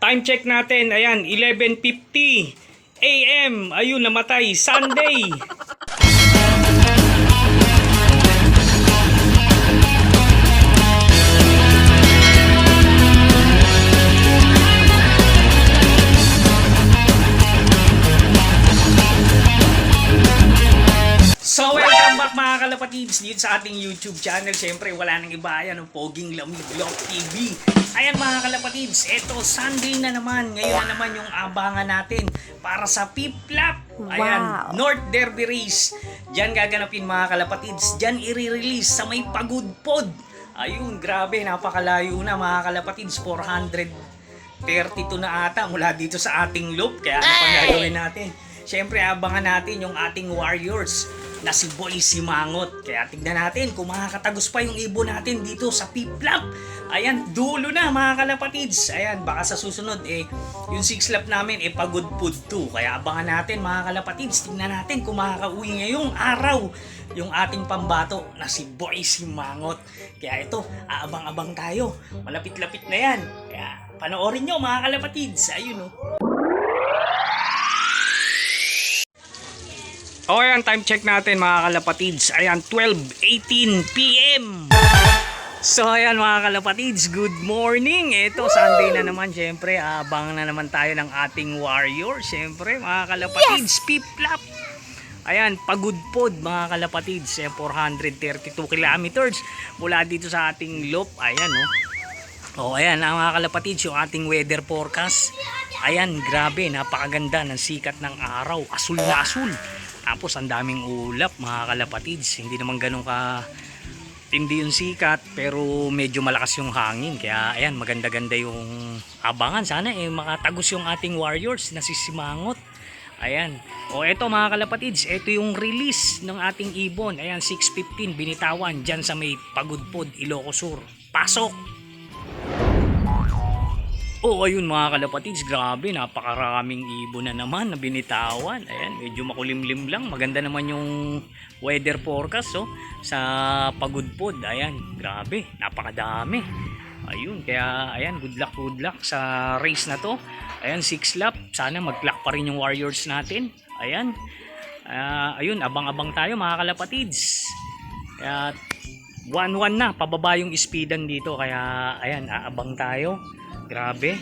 time check natin, ayan, 11:50 AM. Ayun, namatay, Sunday. So welcome back mga kalapatids dito sa ating YouTube channel. Siyempre wala nang iba, ayan ang Poging Lamig-Vlog TV. Ayan mga kalapatids, eto Sunday na naman. Ngayon na naman yung abangan natin para sa Piplap. Ayan, North Derby Race. Diyan gaganapin mga kalapatids. Diyan i-release sa may Pagudpod. Ayun, grabe, napakalayo na mga kalapatids. 432 na ata mula dito sa ating loop. Kaya ano pang gagawin natin? Siyempre abangan natin yung ating warriors na si Boy Simangot. Kaya tignan natin kung makakatagos pa yung ibon natin dito sa Piplap. Ayan, dulo na mga kalapatids. Ayan, baka sa susunod yung 6 lap namin Pagudpod 2. Kaya abangan natin mga kalapatids. Tignan natin kung makakauwi ngayong araw yung ating pambato na si Boy Simangot. Kaya ito, aabang-abang tayo. Malapit-lapit na yan. Kaya panoorin nyo mga kalapatids. Ayun O ayan, time check natin mga kalapatids. Ayan, 12:18 PM. So ayan mga kalapatids, good morning. Ito, Sunday na naman. Siyempre, abangan na naman tayo ng ating warrior. Siyempre mga kalapatids, Piplap. Ayan, Pagudpod mga kalapatids. 432 kilometers mula dito sa ating loop. Ayan ayan mga kalapatids, yung ating weather forecast. Ayan, grabe, napakaganda ng sikat ng araw. Asul na asul. Tapos ang daming ulap mga kalapatids. Hindi naman ganun ka tindi yung sikat, pero medyo malakas yung hangin. Kaya ayan, maganda-ganda yung abangan. Sana makatagos yung ating warriors na si Simangot. Ayan. O eto mga kalapatids, eto yung release ng ating ibon. Ayan, 6:15 binitawan dyan sa may Pagudpod, Ilocos Sur. Pasok! Ayun mga kalapatids, grabe, napakaraming ibon na naman na binitawan. Ayan, medyo makulimlim lang. Maganda naman yung weather forecast sa Pagudpod. Ayan, grabe, napakadami. Ayun, kaya ayan, good luck sa race na to. Ayan, 6 lap. Sana mag-clock pa rin yung warriors natin. Ayan, ayun, abang-abang tayo mga kalapatids. Kaya 1-1 na, pababa yung speedan dito. Kaya ayan, aabang tayo. Grabe.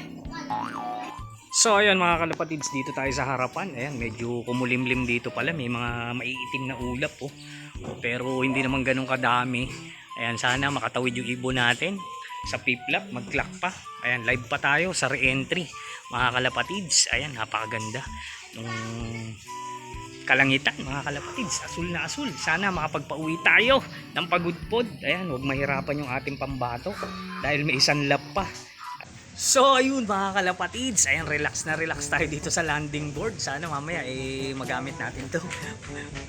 So ayan mga kalapatids, dito tayo sa harapan. Ayan, medyo kumulimlim dito pala. May mga maiitim na ulap pero hindi naman ganun kadami. Ayan, sana makatawid yung ibon natin sa Piplap. Mag-clock pa. Ayan, live pa tayo sa re-entry mga kalapatids. Ayan, napakaganda nung kalangitan mga kalapatids. Asul na asul. Sana makapagpauwi tayo ng Pagudpod. Ayan, huwag mahirapan yung ating pambato dahil may isang lap pa. So ayun mga kalapatids, ayan, relax tayo dito sa landing board. Sana mamaya magamit natin to.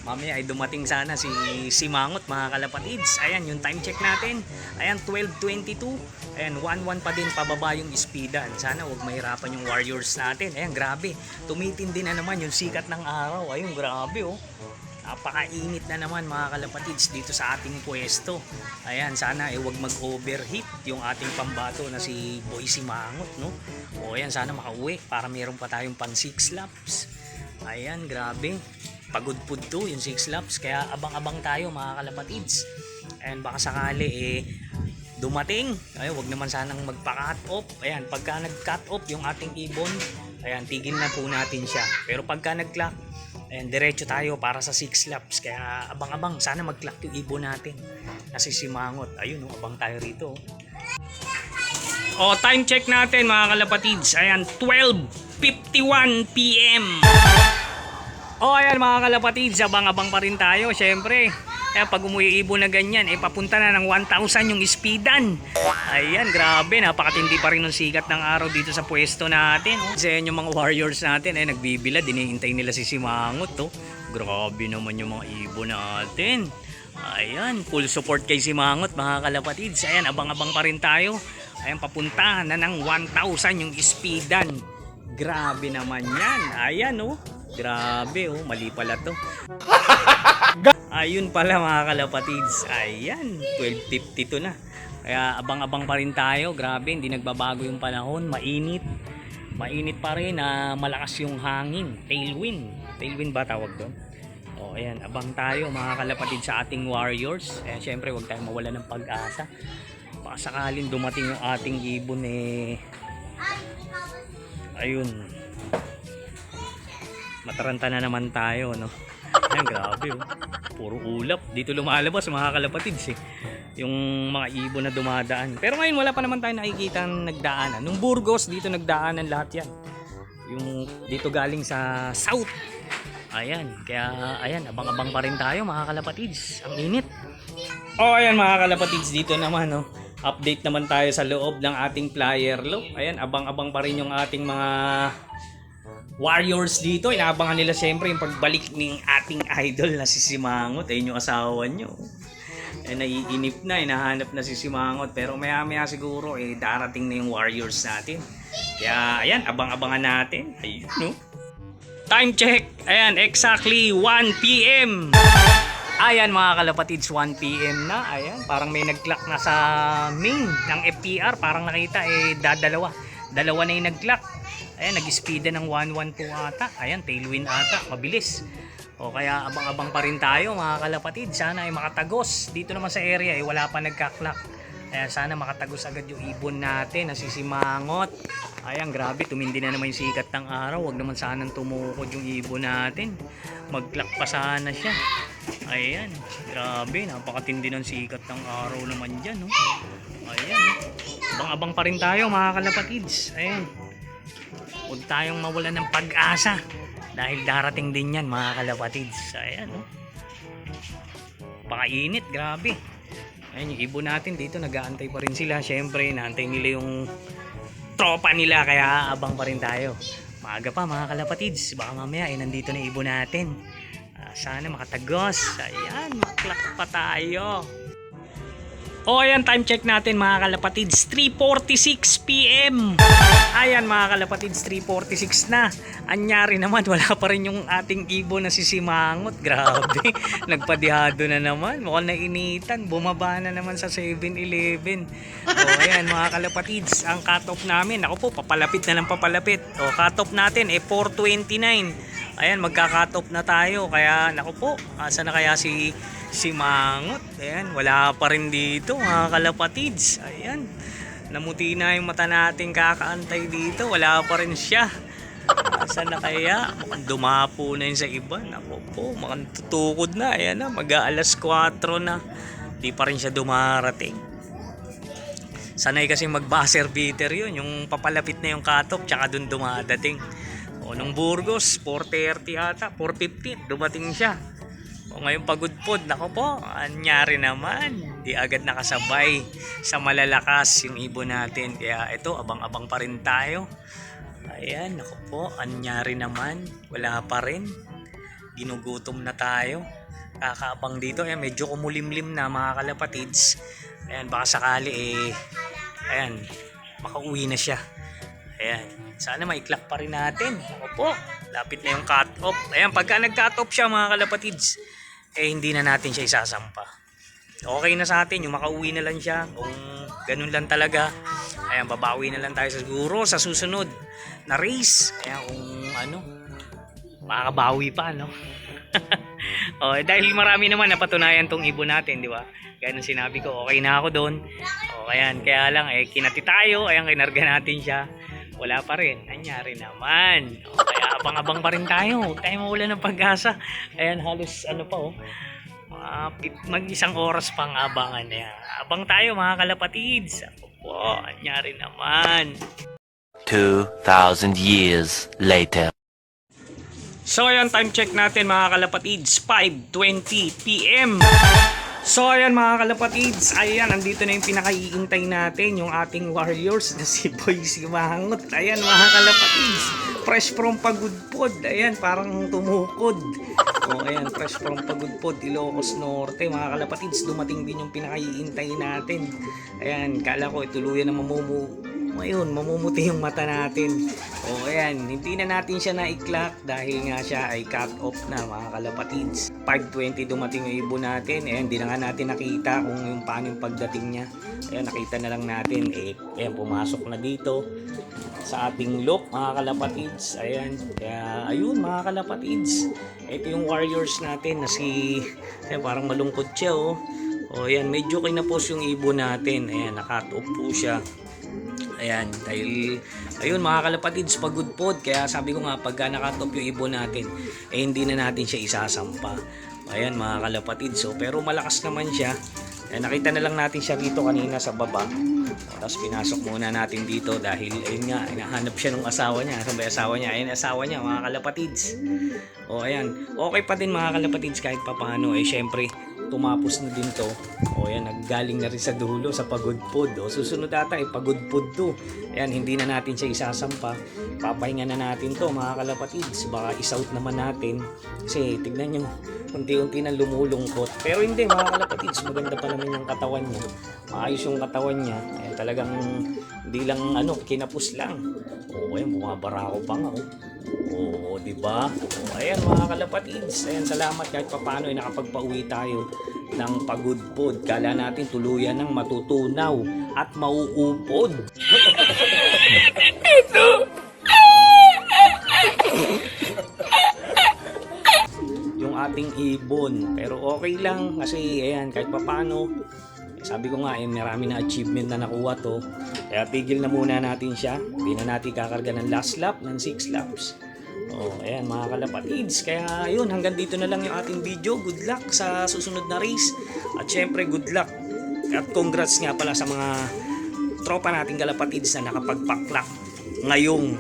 Mamaya dumating sana si Simangot mga kalapatids. Ayan yung time check natin. Ayan 12:22. Ayan 1-1 pa din pababa yung speedan. Sana huwag mahirapan yung warriors natin. Ayan grabe, tumitindi na naman yung sikat ng araw. Ayun grabe napakainit na naman mga kalapatids dito sa ating pwesto. Ayan, sana huwag mag-overheat yung ating pambato na si Boy Simangot, ayan, sana makauwi para meron pa tayong pang 6 laps. Ayan, grabe. Pagudpod 2 yung 6 laps. Kaya abang-abang tayo mga kalapatids. Ayan, baka sakali dumating. Ayan, huwag naman sanang magpa-cut off. Ayan, pagka nag-cut off yung ating ibon, ayan, tigil na po natin siya. Pero pagka nag-clock, ayan, diretso tayo para sa 6 laps. Kaya abang-abang, sana mag-clock yung ibon natin na si Simangot. Ayun, abang tayo rito. Time check natin mga kalapatids. Ayan, 12:51 PM. Ayan mga kalapatids, abang-abang pa rin tayo. Siyempre, pag umuwi ibon na ganyan, papunta na ng 1,000 yung speedan. Ayan, grabe, napakatindi pa rin ng sikat ng araw dito sa pwesto natin. Kasi yung mga warriors natin, nagbibilad, hinihintay nila si Simangot. Grabe naman yung mga ibon natin. Ayan, full support kay Simangot mga kalapatids. Ayan, abang-abang pa rin tayo. Ayan, papunta na ng 1,000 yung speedan. Grabe naman yan. Ayan grabe mali pala to. Ayun pala mga kalapatids. Ayan, 12:52 na. Kaya abang-abang pa rin tayo. Grabe, hindi nagbabago yung panahon. Mainit. mainit pa rin na malakas yung hangin, tailwind ba tawag doon? O ayan, abang tayo mga kalapatid sa ating warriors. Ayan, syempre huwag tayong mawala ng pag-asa, baka sakaling dumating yung ating ibon ayun, mataranta na naman tayo, no? Ayan, grabe oh. Puro ulap dito lumalabas mga kalapatids yung mga ibon na dumadaan. Pero ngayon wala pa naman tayo nakikita nagdaanan. Nung Burgos dito nagdaanan lahat yan, yung dito galing sa south. Ayan, kaya ayan, abang-abang pa rin tayo mga kalapatids. Ang init. Ayan mga kalapatids, dito naman update naman tayo sa loob ng ating flyer loop. Ayan, abang-abang pa rin yung ating mga warriors dito. Inaabangan nila siyempre yung pagbalik ng ating idol na si Simangot. Ayun yung asawa nyo. Naiinip na, hinahanap na si Simangot. Pero maya-maya siguro darating na yung warriors natin. Kaya ayan, abang-abangan natin. Ayun, no? Time check. Ayan, exactly 1 PM. Ayan mga kalapatids, 1 PM na. Ayan, parang may nag-clock na sa main ng FPR. Parang nakita dalawa na yung nag-clock. Ayan, nag-speeda ng 1-1 po ata. Ayan, tailwind ata, mabilis. O kaya abang-abang pa rin tayo mga kalapatid. Sana ay makatagos. Dito naman sa area wala pa nagka-clock. Ayan, sana makatagos agad yung ibon natin na si Simangot. Ayan, grabe, tumindi na naman yung sikat ng araw. Huwag naman sanang tumukod yung ibon natin. Mag-clock pa sana siya. Ayan, grabe, napakatindi ng sikat ng araw naman dyan, no? Ayan, abang-abang pa rin tayo mga kalapatids. Ayan, huwag tayong mawalan ng pag-asa dahil darating din yan mga kalapatids. Ayan, no? Pakainit, grabe. Ayan, yung ibon natin dito, nag-aantay pa rin sila. Siyempre, naantay nila yung tropa nila, kaya abang pa rin tayo. Maaga pa mga kalapatids, baka mamaya nandito na ibon natin. Sana makatagos. Ayan, maklak pa tayo. Ayan, time check natin mga kalapatids, 3:46 PM. Ayan mga kalapatids, 3:46 na. Anyari naman, wala pa rin yung ating ibon na si Simangot. Grabe, nagpadihado na naman. Mukhang nainitan, bumaba na naman sa 7-Eleven. Ayan mga kalapatids, ang cut-off namin, ako po, papalapit na lang papalapit. Cut-off natin 4:29. Ayan, magka-cut off na tayo. Kaya naku po, asa na kaya si Simangot? Ayan, wala pa rin dito mga kalapatids. Ayan, namuti na yung mata natin kakaantay dito. Wala pa rin siya. Asa na kaya? Mukhang dumapo na yun sa iba. Naku po, mukhang tutukod na. Ayan na, mag-aalas 4 na. Di pa rin siya dumarating. Sanay kasi mag-buzzer beater yun. Yung papalapit na yung cut off, tsaka dun dumadating. Nung Burgos, 4:30 ata, 4:50, dumating siya. Ngayon pagudpod, nako po, anyari naman. Di agad nakasabay sa malalakas yung ibon natin. Kaya ito, abang-abang pa rin tayo. Ayan, nako po, anyari naman. Wala pa rin. Ginugutom na tayo. Kakaabang dito, ayan, medyo kumulimlim na mga kalapatids. Ayan, baka sakali ayan, makauwi na siya. Ayan, sana mai-clock pa rin natin. Ako po, lapit na yung cut-off. Ayan, pagka nag-cut-off siya mga kalapatids, hindi na natin siya isasampa. Okay na sa atin, yung makauwi na lang siya. Kung ganun lang talaga, ayan, babawi na lang tayo siguro sa susunod na race. Ayan, kung makakabawi pa, no? Dahil marami naman napatunayan tong ibon natin, di ba? Kaya nung sinabi ko, okay na ako doon. Ayan, kaya lang, kinati tayo. Ayan, kinarga natin siya. Wala pa rin, nangyari naman. Kaya abang-abang pa rin tayo. Huwag tayo mawala ng pag-asa. Ayan, halos mag-1 oras pang abangan. Ayan. Abang tayo mga kalapatids. Ako po, nangyari naman. 2,000 years later. So ayan, time check natin mga kalapatids, 5:20 PM. So ayan mga kalapatids, ayan, nandito na yung pinakaiintay natin, yung ating warriors na si Boy Simangot. Ayan mga kalapatids, fresh from Pagudpod. Ayan, parang tumukod. Ayan, fresh from Pagudpod, Ilocos Norte. Mga kalapatids, dumating din yung pinakaiintay natin. Ayan, kala ko ituluyan na Ngayon, mamumuti yung mata natin. O ayan, hindi na natin siya na-clock dahil nga siya ay cut off na mga kalapatids. 5:20 dumating yung ibon natin. Ayan, hindi na nga natin nakita kung yung paano yung pagdating niya. Ayan, nakita na lang natin. Ayan, pumasok na dito sa ating loop mga kalapatids. Ayan, kaya ayun mga kalapatids. Ito yung warriors natin na ayan, parang malungkot siya oh. O ayan, medyo kinapos yung ibon natin. Ayan, nakat off po siya. Ayan, dahil ayun mga kalapatids, pagod pod. Kaya sabi ko nga, pagka nakatop yung ibon natin, hindi na natin siya isasampa. Ayan mga kalapatids. So, pero malakas naman siya. Ayan, nakita na lang natin siya dito kanina sa baba. Tapos pinasok muna natin dito dahil ayun nga, hinahanap siya ng asawa niya. Saan ba yung asawa niya? Ayun asawa niya mga kalapatids. O ayan, okay pa din mga kalapatids kahit papaano. Syempre, tumapos na din to. O ayan, naggaling na rin sa dulo sa pagudpod. O susunod ata ay pagudpod to. Ayan, hindi na natin siya isasampa. Papahinga na natin to mga kalapatids. Baka is-out naman natin. Kasi tignan nyo, unti-unti na lumulungkot. Pero hindi mga kalapatids, maganda pa naman yung katawan niya. Maayos yung katawan niya. Ayan, talagang hindi lang kinapos lang. O ayan, bumabara ako pa nga. Oo, di ba? Ayan mga kalapatids. Ayan, salamat kahit papaano ay nakapagpauwi tayo ng pagudpod. Kala natin tuluyan ng matutunaw at mauupod. Yung ating ibon. Pero okay lang kasi ayan, kahit papaano sabi ko nga, marami na achievement na nakuha to. Kaya tigil na muna natin siya. Hindi na natin kakarga ng last lap, ng 6 laps. Ayan mga kalapatids. Kaya yun, hanggang dito na lang yung ating video. Good luck sa susunod na race. At syempre, good luck. At congrats nga pala sa mga tropa nating kalapatids na nakapagpaklak ngayong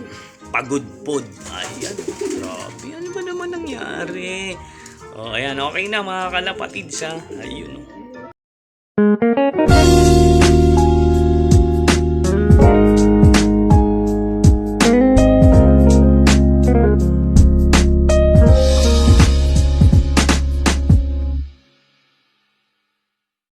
pagudpod. Ayan, grabe. Ano ba naman nangyari? Ayan, okay na mga kalapatids ha. Ayun.